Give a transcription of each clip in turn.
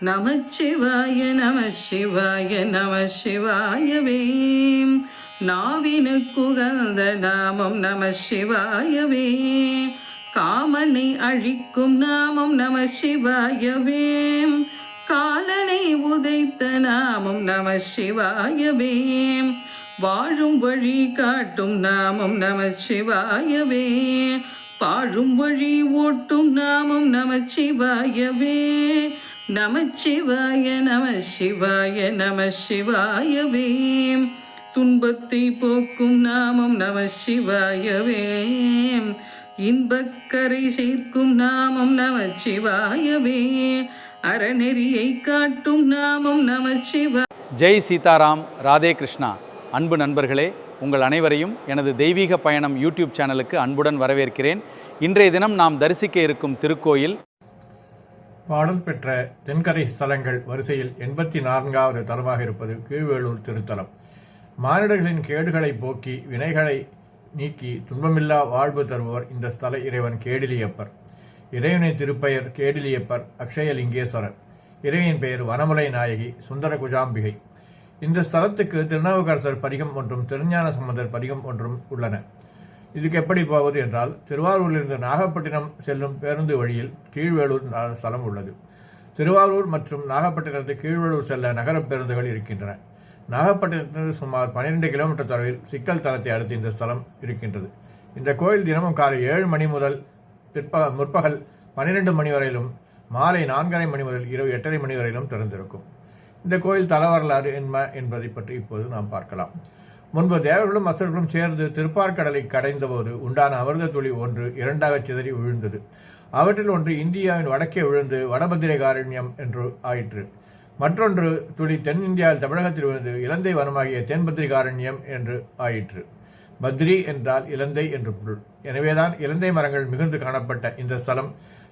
நமச்சிவாய நம சிவாய நம சிவாயவே. நாவினுக்குகந்த நாமம் நம சிவாயவே. காமனை அழிக்கும் நாமம் நம சிவாயவே. காலனை உதைத்த நாமம் நம சிவாயவே. வாழும் வழி காட்டும் நாமம் நம சிவாயவே. பாழும் வழி ஓட்டும் நாமம் நம சிவாயவே. நமச்சிவாய நம சிவாய நம சிவாயவே. துன்பத்தை போக்கும் நாமம் நம சிவாயவே. இன்பக்கரை சேர்க்கும் நாமம் நம சிவாயவே. அறநெறியை காட்டும் நாமம் நம சிவா. ஜெய் சீதாராம், ராதே கிருஷ்ணா. அன்பு நண்பர்களே, உங்கள் அனைவரையும் எனது தெய்வீக பயணம் யூடியூப் சேனலுக்கு அன்புடன் வரவேற்கிறேன். இன்றைய தினம் நாம் தரிசிக்க இருக்கும் திருக்கோயில் பாடல் பெற்ற தென்கரை ஸ்தலங்கள் வரிசையில் 84வது தலமாக இருப்பது கீழ்வேளூர் திருத்தலம். மானிடர்களின் கேடுகளை போக்கி வினைகளை நீக்கி துன்பமில்லா வாழ்வு தருபவர் இந்த ஸ்தல இறைவன் கேடிலியப்பர். இறைவனின் திருப்பெயர் கேடிலியப்பர் அக்ஷயலிங்கேஸ்வரர். இறைவனின் பெயர் வனமுலை நாயகி சுந்தர குஜாம்பிகை. இந்த ஸ்தலத்துக்கு திருநாவுக்கரசர் பதிகம் ஒன்றும் திருஞான சம்பந்தர் பதிகம் ஒன்றும் உள்ளன. இதுக்கு எப்படி போவது என்றால், திருவாரூரிலிருந்து நாகப்பட்டினம் செல்லும் பேருந்து வழியில் கீழ்வேளூர் ஸ்தலம் உள்ளது. திருவாரூர் மற்றும் நாகப்பட்டினத்து கீழ்வேளூர் செல்ல நகர பேருந்துகள் இருக்கின்றன. நாகப்பட்டினத்திலிருந்து சுமார் 12 கிலோமீட்டர் தொலைவில் சிக்கல் தலத்தை அடுத்து இந்த ஸ்தலம் இருக்கின்றது. இந்த கோயில் தினமும் காலை 7 மணி முதல் முற்பகல் 12 மணி வரையிலும், மாலை 4:30 மணி முதல் இரவு 8:30 மணி வரையிலும் திறந்திருக்கும். இந்த கோயில் தல வரலாறு என்ன என்பதை பற்றி இப்போது நாம் பார்க்கலாம். முன்பு தேவர்களும் அசுரர்களும் சேர்ந்து திருப்பார்கடலை கடைந்தபோது உண்டான அமிர்த துளி ஒன்று 2ஆக சிதறி விழுந்தது. அவற்றில் ஒன்று இந்தியாவின் வடக்கே விழுந்து வடபத்திரகாரண்யம் என்று ஆயிற்று. மற்றொன்று துளி தென்னிந்தியாவில் தமிழகத்தில் விழுந்து இலந்தை வனமாகிய தென்பத்திரிகாரண்யம் என்று ஆயிற்று. பத்ரி என்றால் இலந்தை என்று பொருள். எனவேதான் இலந்தை மரங்கள் மிகுந்து காணப்பட்ட இந்த ஸ்தலம்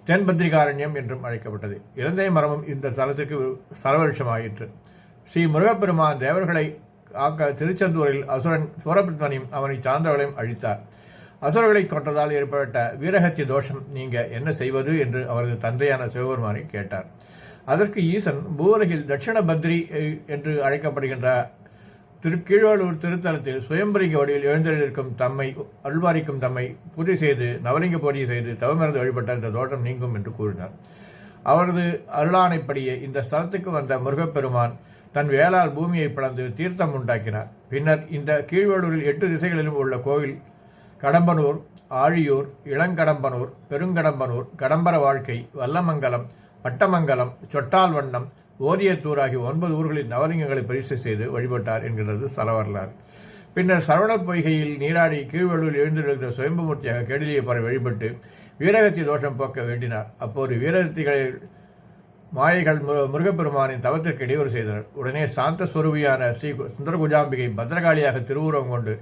தென்பத்திரிகாரண்யம் என்றும் அழைக்கப்பட்டது. இலந்தை மரமும் இந்த ஸ்தலத்திற்கு சரவருஷமாயிற்று. ஸ்ரீ முருகப்பெருமான் தேவர்களை ஆக்க திருச்செந்தூரில் அசுரன் சூரபத்மனையும் அவனை சார்ந்தவர்களையும் அழித்தார். அசுரர்களை கொன்றதால் ஏற்பட்ட வீரஹத்திய தோஷம் நீங்க என்ன செய்வது என்று அவரது தந்தையான சிவபெருமானை கேட்டார். அதற்கு ஈசன் பூவுலகில் தட்சிண பத்ரி என்று அழைக்கப்படுகின்ற கீழ்வேளூர் திருத்தலத்தில் சுயம்பலிங்க வடிவில் எழுந்தெழுந்திருக்கும் தம்மை அருள்வாரிக்கும் தம்மை பூஜை செய்து நவலிங்க பூஜை செய்து தவமிருந்து வழிபட்ட இந்த தோஷம் நீங்கும் என்று கூறினார். அவரது அருளானைப்படியே இந்த ஸ்தலத்துக்கு வந்த முருகப்பெருமான் தன் வேளால் பூமியை பிளந்து தீர்த்தம் உண்டாக்கினார். பின்னர் இந்த கீழ்வேளூரில் 8 திசைகளிலும் உள்ள கோவில் கடம்பனூர், ஆழியூர், இளங்கடம்பனூர், பெருங்கடம்பனூர், கடம்பர வாழ்க்கை, வல்லமங்கலம், பட்டமங்கலம், சொட்டால்வண்ணம், ஓதியத்தூர் ஆகிய 9 ஊர்களில் நவலிங்கங்களை பரிசு செய்து வழிபட்டார் என்கிறது ஸ்தல வரலாறு. பின்னர் சரவண பொய்கையில் நீராடி கீழ்வேளூரில் எழுந்திருக்கிற சுயம்புமூர்த்தியாக கேடிலியப்பரை வழிபட்டு வீரகத்திய தோஷம் போக்க வேண்டினார். அப்போது வீரகத்திகளை மாயைகள் முருகப்பெருமானின் தவத்திற்கு இடையூறு செய்தனர். உடனே சாந்த ஸ்வரூபியான ஸ்ரீ சுந்தர குஜாம்பிகை பத்ரகாளியாக திருவுருவம் கொண்டு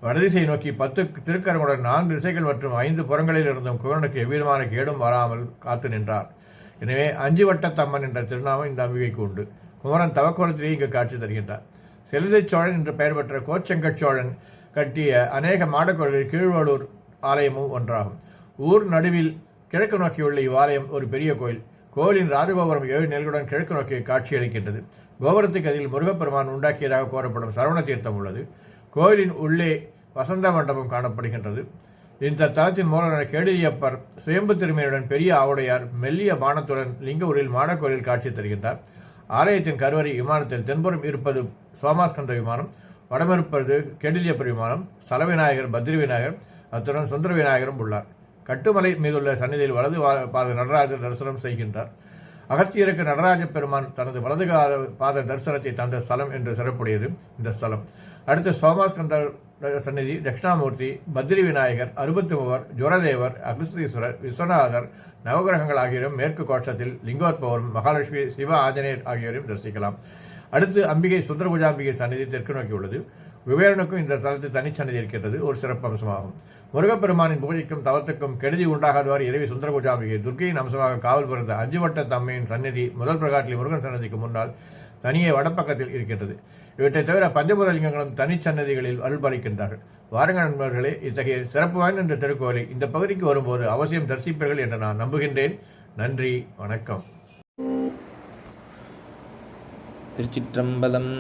வடதிசை நோக்கி 10 திருக்கரங்களுடன் 4 திசைகள் மற்றும் 5 புறங்களில் இருந்தும் குமரனுக்கு எவ்விதமான கேடும் வராமல் காத்து நின்றார். எனவே 5 வட்டத்தம்மன் என்ற திருநாமம் இந்த அம்பிகைக்கு உண்டு. குமரன் தவக்கோலத்திலேயே இங்கு காட்சி தருகின்றார். செலுதை சோழன் என்று பெயர் பெற்ற கோச்செங்கட் சோழன் கட்டிய அநேக மாடக்கோயில்களில் கீழ்வேளூர் ஆலயமும் ஒன்றாகும். ஊர் நடுவில் கிழக்கு நோக்கியுள்ள இவ்வாலயம் ஒரு பெரிய கோயில். கோவிலின் ராஜகோபுரம் 7 நிலைகளுடன் கிழக்கு நோக்கி காட்சியளிக்கின்றது. கோபுரத்துக்கு அதில் முருகப்பெருமான் உண்டாக்கியதாக கூறப்படும் சரவண தீர்த்தம் உள்ளது. கோயிலின் உள்ளே வசந்த மண்டபம் காணப்படுகின்றது. இந்த தலத்தின் மூலமான கேடிலியப்பர் சுயம்பு திருமையுடன் பெரிய ஆவுடையார் மெல்லிய பானத்துடன் லிங்கூரில் மாடக்கோயிலில் காட்சி தருகின்றார். ஆலயத்தின் கருவறை விமானத்தில் தென்புறம் இருப்பது சோமாஸ்கந்த விமானம், வடமிருப்பது கேடிலியப்பர் விமானம், ஸ்தல விநாயகர் பத்ரி விநாயகர், அத்துடன் சுந்தர விநாயகரும் உள்ளார். கட்டுமலை மீதுள்ள சன்னிதியில் வலது பாத நடராஜர் தரிசனம் செய்கின்றார். அகத்தியருக்கு நடராஜ பெருமான் தனது வலது பாத தரிசனத்தை தந்த ஸ்தலம் என்று சிறப்புடையது இந்த ஸ்தலம். அடுத்து சோமாஸ்கந்தர் சந்நிதி, தட்சிணாமூர்த்தி, பத்ரி விநாயகர், 63 ஜுரதேவர், அகஸ்தீஸ்வரர், விஸ்வநாதர், நவகிரகங்கள் ஆகியோரும் மேற்கு கோட்சத்தில் லிங்கோத்பவரும் மகாலட்சுமி, சிவ ஆஞ்சநேயர் ஆகியோரையும் தரிசிக்கலாம். அடுத்து அம்பிகை சுந்தரகுஜாம்பிகை சந்நிதி தெற்கு நோக்கி உள்ளது. குபேரனுக்கும் இந்த தலத்தில் தனிச்சன்னதி இருக்கின்றது ஒரு சிறப்பு அம்சமாகும். முருகப்பெருமானின் பூஜைக்கும் தவத்துக்கும் கெடுதி உண்டாகாதவாறு இறைவி சுந்தரகுஜாம்பிகை துர்க்கையின் அம்சமாக காவல் புரிந்த 5 வட்ட தம்மையின் சந்நிதி முதல் பிரகாட்டில் முருகன் சன்னதிக்கு முன்னால் தனியே வடப்பக்கத்தில் இருக்கின்றது. இவற்றை தவிர பஞ்சபூதலிங்கங்களும் தனிச்சன்னதிகளில் அருள்பாலிக்கின்றார்கள். வாருங்கள் நண்பர்களே, இத்தகைய சிறப்பு வாய்ந்த இந்த திருக்கோயிலை இந்த பகுதிக்கு வரும்போது அவசியம் தரிசிப்பீர்கள் என்று நான் நம்புகின்றேன். நன்றி, வணக்கம். திருச்சிற்றம்பலம்.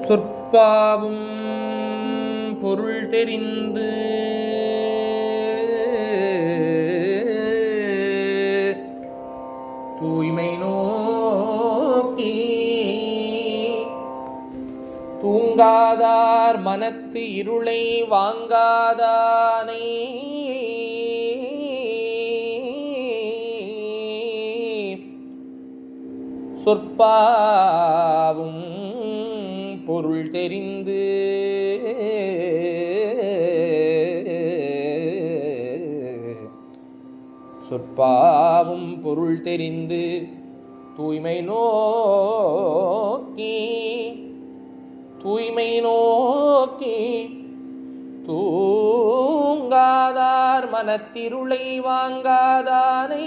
சொற்பாவும் பொருள் தெரிந்து தூய்மை நோக்கி தூங்காதார் மனத்து இருளை வாங்காதானை சொற்பாவும் பொருள் தெரிந்து சொற்பாவும் பொருள் தெரிந்து தூய்மை நோக்கி தூங்காதார் மனத்திருளை வாங்காதானை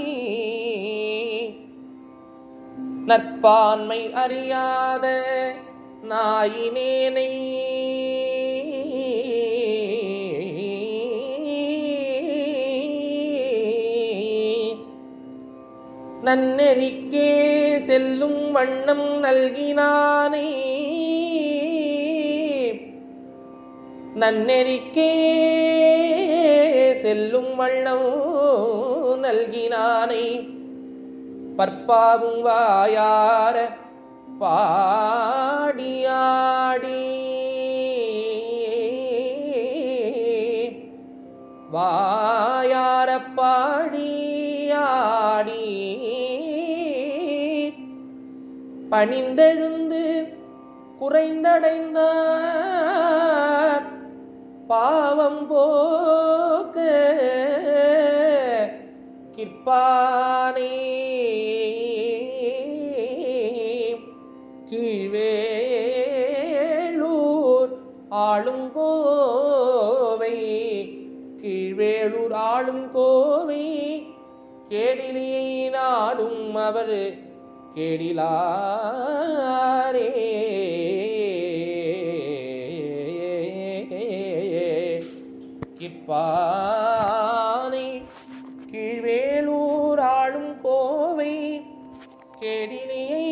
நற்பான்மை அறியாத நாயினேனை நன்னெறிக்கே செல்லும் வண்ணம் நல்கினானே நன்னெறிக்கே செல்லும் வண்ணம் நல்கினானை பற்பாவும் வாயார பாடியாடி வாயார பாடியாடி பணிந்தெழுந்து குறைந்தடைந்த பாவம் போக்க கிற்பானே கீழ்வேளூர் ஆளுங்கோவை கீழ்வேளூர் ஆளுங்கோவை கேடிலியை நாடும் அவர் கேடிலாரே கிற்பானை கீழ்வேளூர் ஆளும் கோவை கேடிலியை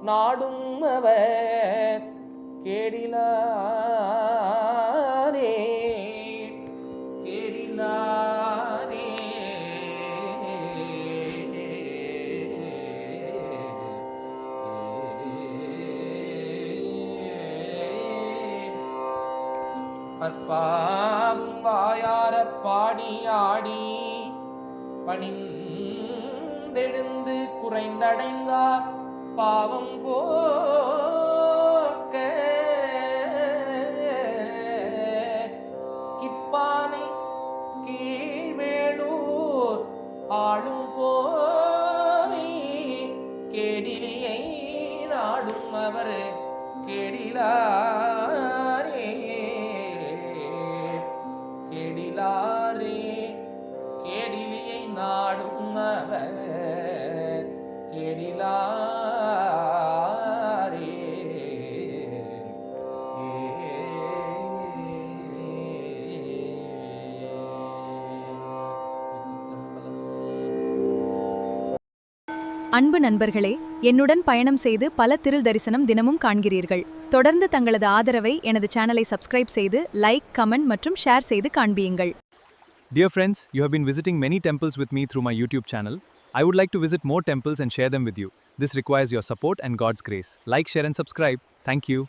நாடும் அவர் கேடிலாரே கேடிலாரே. பற்பாவும் வாயார பாடியாடி பணிந்தெழுந்து குறைந்தடைந்தார் பாவம் போக்க கிப்பானை கீழ்வேளூர் ஆளும் கோவை கேடிலியை நாடும் அவர் கேடிலாரே கேடிலாரே கேடிலியை நாடும் அவர் கேடிலாரே. அன்பு நண்பர்களே, என்னுடன் பயணம் செய்து பல திருள் தரிசனம் தினமும் காண்கிறீர்கள். தொடர்ந்து தங்களது ஆதரவை எனது சேனலை சப்ஸ்கிரைப் செய்து லைக், கமெண்ட் மற்றும் ஷேர் செய்து காண்பியுங்கள். Dear friends, you have been visiting many temples with me through my YouTube channel. I would like to visit more temples and share them with you. This requires your support and God's grace. Like, share and subscribe. Thank you.